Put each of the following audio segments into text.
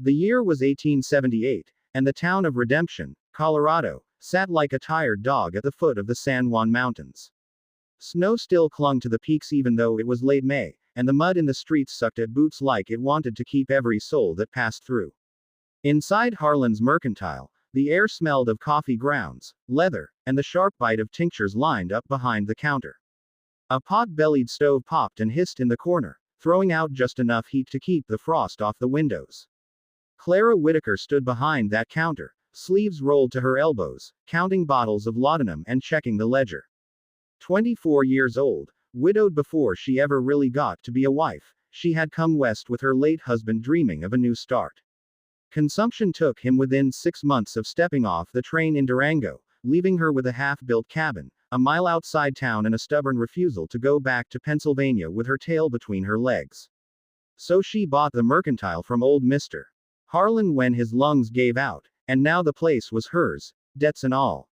The year was 1878, and the town of Redemption, Colorado, sat like a tired dog at the foot of the San Juan Mountains. Snow still clung to the peaks even though it was late May, and the mud in the streets sucked at boots like it wanted to keep every soul that passed through. Inside Harlan's Mercantile, the air smelled of coffee grounds, leather, and the sharp bite of tinctures lined up behind the counter. A pot-bellied stove popped and hissed in the corner, throwing out just enough heat to keep the frost off the windows. Clara Whitaker stood behind that counter, sleeves rolled to her elbows, counting bottles of laudanum and checking the ledger. 24 years old, widowed before she ever really got to be a wife, she had come west with her late husband dreaming of a new start. Consumption took him within 6 months of stepping off the train in Durango, leaving her with a half-built cabin, a mile outside town and a stubborn refusal to go back to Pennsylvania with her tail between her legs. So she bought the Mercantile from old Mr. Harlan when his lungs gave out, and now the place was hers, debts and all.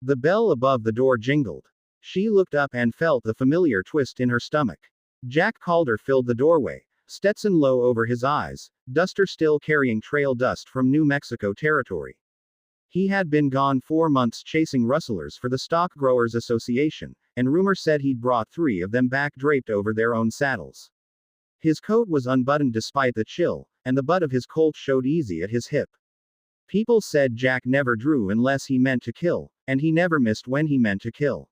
The bell above the door jingled. She looked up and felt the familiar twist in her stomach. Jack Calder filled the doorway, Stetson low over his eyes, duster still carrying trail dust from New Mexico territory. He had been gone 4 months chasing rustlers for the Stock Growers Association, and rumor said he'd brought 3 of them back draped over their own saddles. His coat was unbuttoned despite the chill, and the butt of his Colt showed easy at his hip. People said Jack never drew unless he meant to kill, and he never missed when he meant to kill.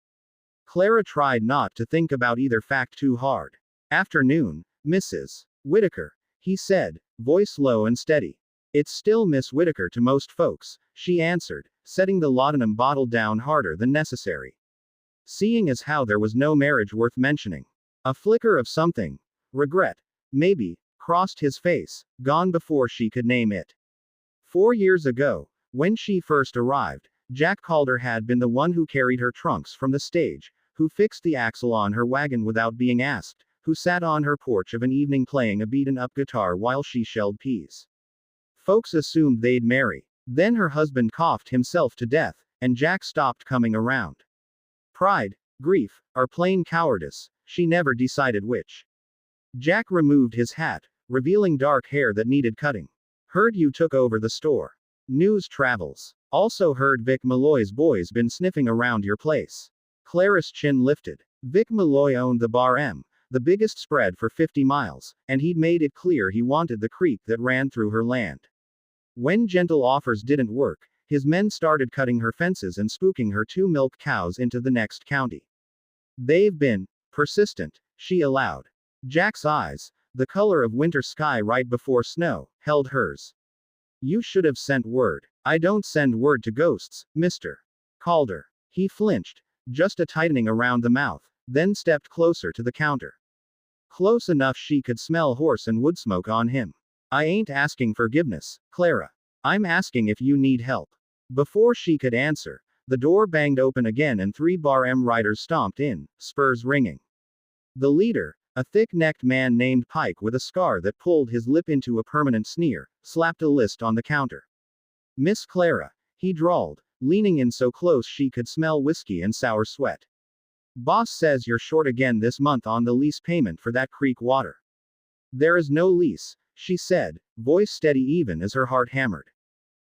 Clara tried not to think about either fact too hard. "Afternoon, Mrs. Whitaker," he said, voice low and steady. "It's still Miss Whitaker to most folks," she answered, setting the laudanum bottle down harder than necessary. Seeing as how there was no marriage worth mentioning. A flicker of something, regret, maybe, crossed his face, gone before she could name it. 4 years ago, when she first arrived, Jack Calder had been the one who carried her trunks from the stage, who fixed the axle on her wagon without being asked, who sat on her porch of an evening playing a beaten-up guitar while she shelled peas. Folks assumed they'd marry. Then her husband coughed himself to death, and Jack stopped coming around. Pride, grief, or plain cowardice, she never decided which. Jack removed his hat, revealing dark hair that needed cutting. "Heard you took over the store. News travels. Also heard Vic Malloy's boys been sniffing around your place." Clara's chin lifted. Vic Malloy owned the Bar M, the biggest spread for 50 miles, and he'd made it clear he wanted the creek that ran through her land. When gentle offers didn't work, his men started cutting her fences and spooking her 2 milk cows into the next county. "They've been persistent," she allowed. Jack's eyes, the color of winter sky right before snow, held hers. "You should have sent word." "I don't send word to ghosts, Mr. Calder." He flinched, just a tightening around the mouth, then stepped closer to the counter. Close enough she could smell horse and wood smoke on him. "I ain't asking forgiveness, Clara. I'm asking if you need help." Before she could answer, the door banged open again and 3 Bar M riders stomped in, spurs ringing. The leader, a thick-necked man named Pike with a scar that pulled his lip into a permanent sneer, slapped a list on the counter. "Miss Clara," he drawled, leaning in so close she could smell whiskey and sour sweat. "Boss says you're short again this month on the lease payment for that creek water." "There is no lease," she said, voice steady even as her heart hammered.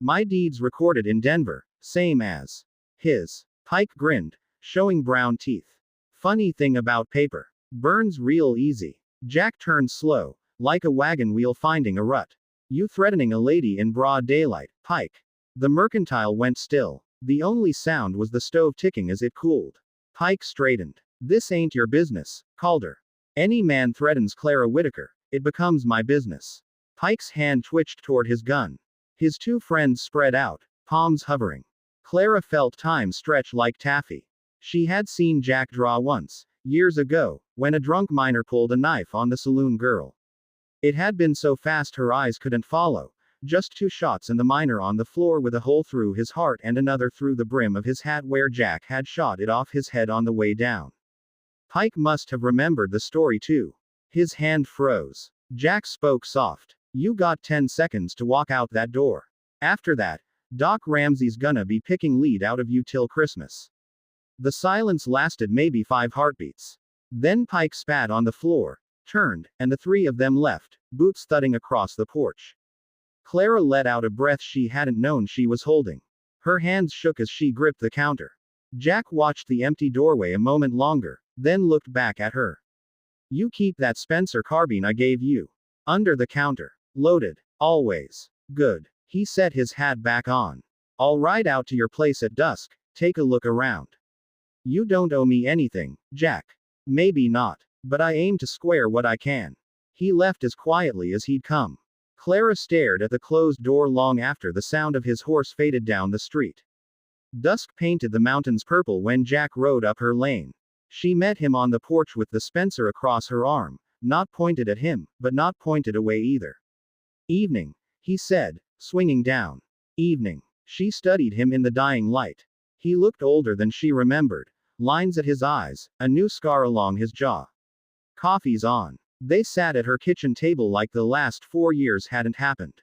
"My deed's recorded in Denver, same as his." Pike grinned, showing brown teeth. "Funny thing about paper. Burns real easy." Jack turned slow, like a wagon wheel finding a rut. "You threatening a lady in broad daylight, Pike." The Mercantile went still. The only sound was the stove ticking as it cooled. Pike straightened. "This ain't your business, Calder. Any man threatens Clara Whitaker, it becomes my business." Pike's hand twitched toward his gun. His 2 friends spread out, palms hovering. Clara felt time stretch like taffy. She had seen Jack draw once, years ago, when a drunk miner pulled a knife on the saloon girl. It had been so fast her eyes couldn't follow. Just 2 shots and the miner on the floor with a hole through his heart and another through the brim of his hat where Jack had shot it off his head on the way down. Pike must have remembered the story too. His hand froze. Jack spoke soft. "You got 10 seconds to walk out that door. After that, Doc Ramsey's gonna be picking lead out of you till Christmas." The silence lasted maybe 5 heartbeats. Then Pike spat on the floor, turned, and the 3 of them left, boots thudding across the porch. Clara let out a breath she hadn't known she was holding. Her hands shook as she gripped the counter. Jack watched the empty doorway a moment longer, then looked back at her. You keep that Spencer carbine I gave you. Under the counter. Loaded. Always. Good. He set his hat back on. I'll ride out to your place at dusk, take a look around. You don't owe me anything, Jack. Maybe not. But I aim to square what I can. He left as quietly as he'd come. Clara stared at the closed door long after the sound of his horse faded down the street. Dusk painted the mountains purple when Jack rode up her lane. She met him on the porch with the Spencer across her arm, not pointed at him, but not pointed away either. Evening, he said, swinging down. Evening. She studied him in the dying light. He looked older than she remembered. Lines at his eyes, a new scar along his jaw. Coffee's on. They sat at her kitchen table like the last 4 years hadn't happened.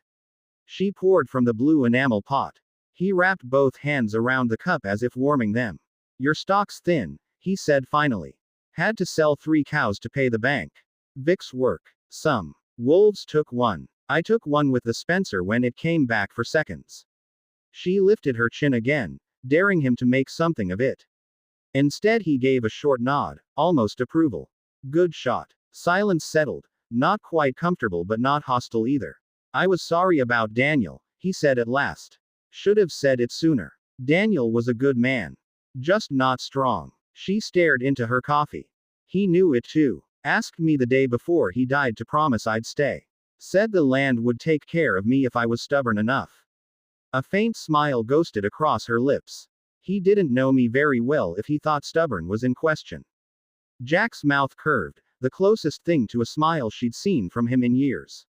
She poured from the blue enamel pot. He wrapped both hands around the cup as if warming them. Your stock's thin, he said finally. Had to sell 3 cows to pay the bank. Vic's work. Some. Wolves took one. I took one with the Spencer when it came back for seconds. She lifted her chin again, daring him to make something of it. Instead he gave a short nod, almost approval. Good shot. Silence settled, not quite comfortable but not hostile either. I was sorry about Daniel, he said at last. Should have said it sooner. Daniel was a good man. Just not strong. She stared into her coffee. He knew it too. Asked me the day before he died to promise I'd stay. Said the land would take care of me if I was stubborn enough. A faint smile ghosted across her lips. He didn't know me very well if he thought stubborn was in question. Jack's mouth curved, the closest thing to a smile she'd seen from him in years.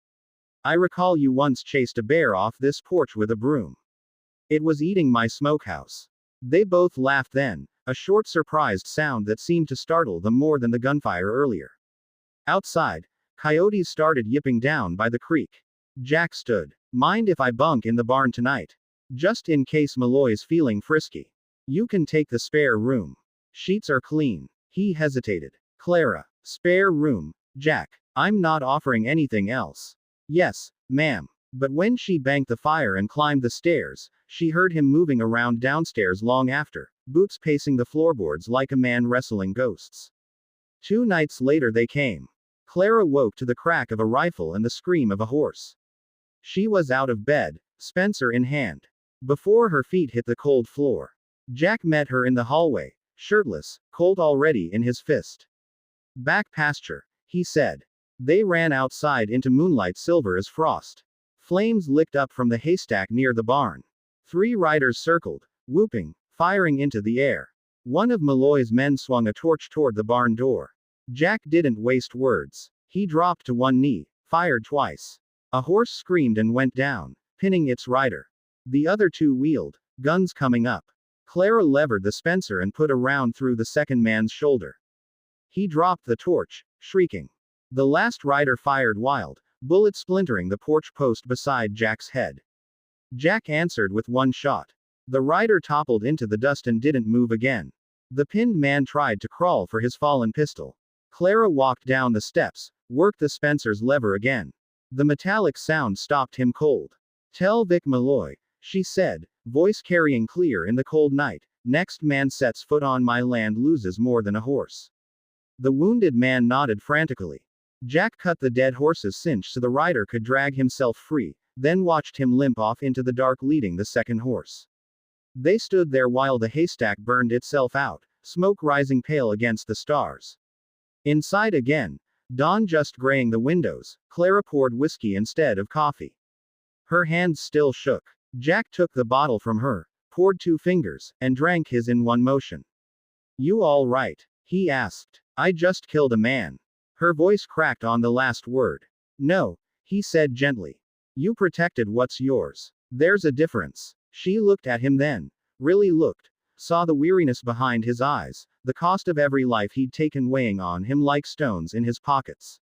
I recall you once chased a bear off this porch with a broom. It was eating my smokehouse. They both laughed then, a short surprised sound that seemed to startle them more than the gunfire earlier. Outside, coyotes started yipping down by the creek. Jack stood. Mind if I bunk in the barn tonight? Just in case Malloy's feeling frisky. You can take the spare room. Sheets are clean. He hesitated. Clara. Spare room, Jack. I'm not offering anything else. Yes, ma'am. But when she banked the fire and climbed the stairs, she heard him moving around downstairs long after, boots pacing the floorboards like a man wrestling ghosts. 2 nights later they came. Clara woke to the crack of a rifle and the scream of a horse. She was out of bed, Spencer in hand. Before her feet hit the cold floor. Jack met her in the hallway, shirtless, Colt already in his fist. Back pasture, he said. They ran outside into moonlight silver as frost. Flames licked up from the haystack near the barn. 3 riders circled, whooping, firing into the air. One of Malloy's men swung a torch toward the barn door. Jack didn't waste words. He dropped to one knee, fired twice. A horse screamed and went down, pinning its rider. The other 2 wheeled, guns coming up. Clara levered the Spencer and put a round through the second man's shoulder. He dropped the torch, shrieking. The last rider fired wild, bullet splintering the porch post beside Jack's head. Jack answered with 1 shot. The rider toppled into the dust and didn't move again. The pinned man tried to crawl for his fallen pistol. Clara walked down the steps, worked the Spencer's lever again. The metallic sound stopped him cold. Tell Vic Malloy, she said, voice carrying clear in the cold night, next man sets foot on my land loses more than a horse. The wounded man nodded frantically. Jack cut the dead horse's cinch so the rider could drag himself free, then watched him limp off into the dark leading the second horse. They stood there while the haystack burned itself out, smoke rising pale against the stars. Inside again, dawn just graying the windows, Clara poured whiskey instead of coffee. Her hands still shook. Jack took the bottle from her, poured 2 fingers, and drank his in one motion. You all right? He asked. I just killed a man. Her voice cracked on the last word. No, he said gently. You protected what's yours. There's a difference. She looked at him then. Really looked. Saw the weariness behind his eyes, the cost of every life he'd taken weighing on him like stones in his pockets.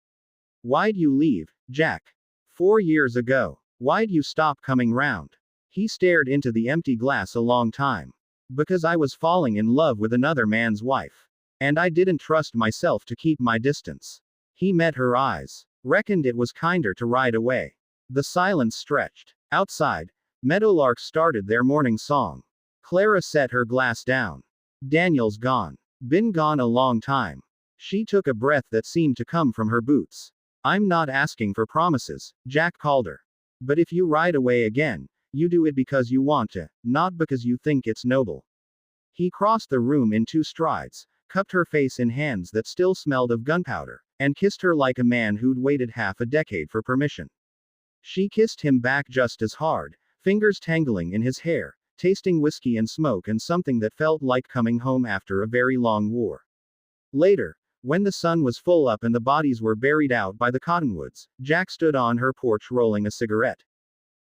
Why'd you leave, Jack? 4 years ago. Why'd you stop coming round? He stared into the empty glass a long time. Because I was falling in love with another man's wife. And I didn't trust myself to keep my distance. He met her eyes. Reckoned it was kinder to ride away. The silence stretched. Outside, meadowlarks started their morning song. Clara set her glass down. Daniel's gone. Been gone a long time. She took a breath that seemed to come from her boots. I'm not asking for promises, Jack Calder. But if you ride away again, you do it because you want to, not because you think it's noble. He crossed the room in 2 strides, cupped her face in hands that still smelled of gunpowder, and kissed her like a man who'd waited half a decade for permission. She kissed him back just as hard, fingers tangling in his hair, tasting whiskey and smoke and something that felt like coming home after a very long war. Later, when the sun was full up and the bodies were buried out by the cottonwoods, Jack stood on her porch rolling a cigarette.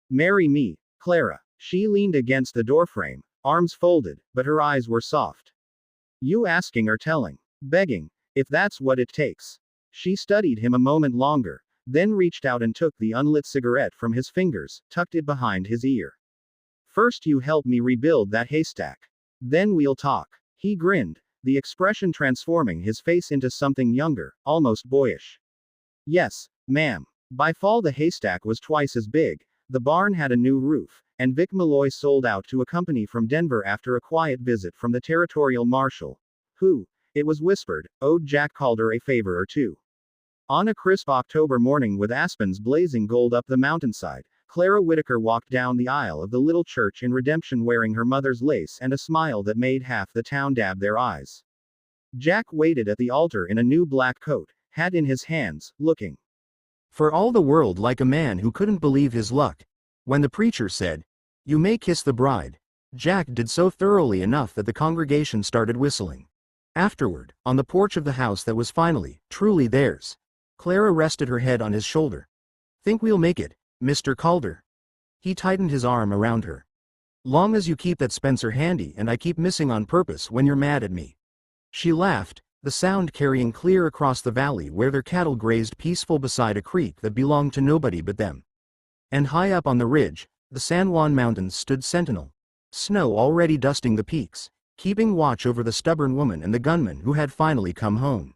Marry me, Clara. She leaned against the doorframe, arms folded, but her eyes were soft. You asking or telling? Begging, if that's what it takes. She studied him a moment longer, then reached out and took the unlit cigarette from his fingers, tucked it behind his ear. First you help me rebuild that haystack. Then we'll talk. He grinned, the expression transforming his face into something younger, almost boyish. Yes, ma'am. By fall the haystack was twice as big, the barn had a new roof, and Vic Malloy sold out to a company from Denver after a quiet visit from the territorial marshal, who, it was whispered, owed Jack Calder a favor or two. On a crisp October morning with aspens blazing gold up the mountainside, Clara Whitaker walked down the aisle of the little church in Redemption wearing her mother's lace and a smile that made half the town dab their eyes. Jack waited at the altar in a new black coat, hat in his hands, looking for all the world like a man who couldn't believe his luck. When the preacher said, "You may kiss the bride," Jack did so thoroughly enough that the congregation started whistling. Afterward, on the porch of the house that was finally, truly theirs, Clara rested her head on his shoulder. Think we'll make it, Mr. Calder? He tightened his arm around her. Long as you keep that Spencer handy and I keep missing on purpose when you're mad at me. She laughed, the sound carrying clear across the valley where their cattle grazed peaceful beside a creek that belonged to nobody but them. And high up on the ridge, the San Juan Mountains stood sentinel. Snow already dusting the peaks, keeping watch over the stubborn woman and the gunman who had finally come home.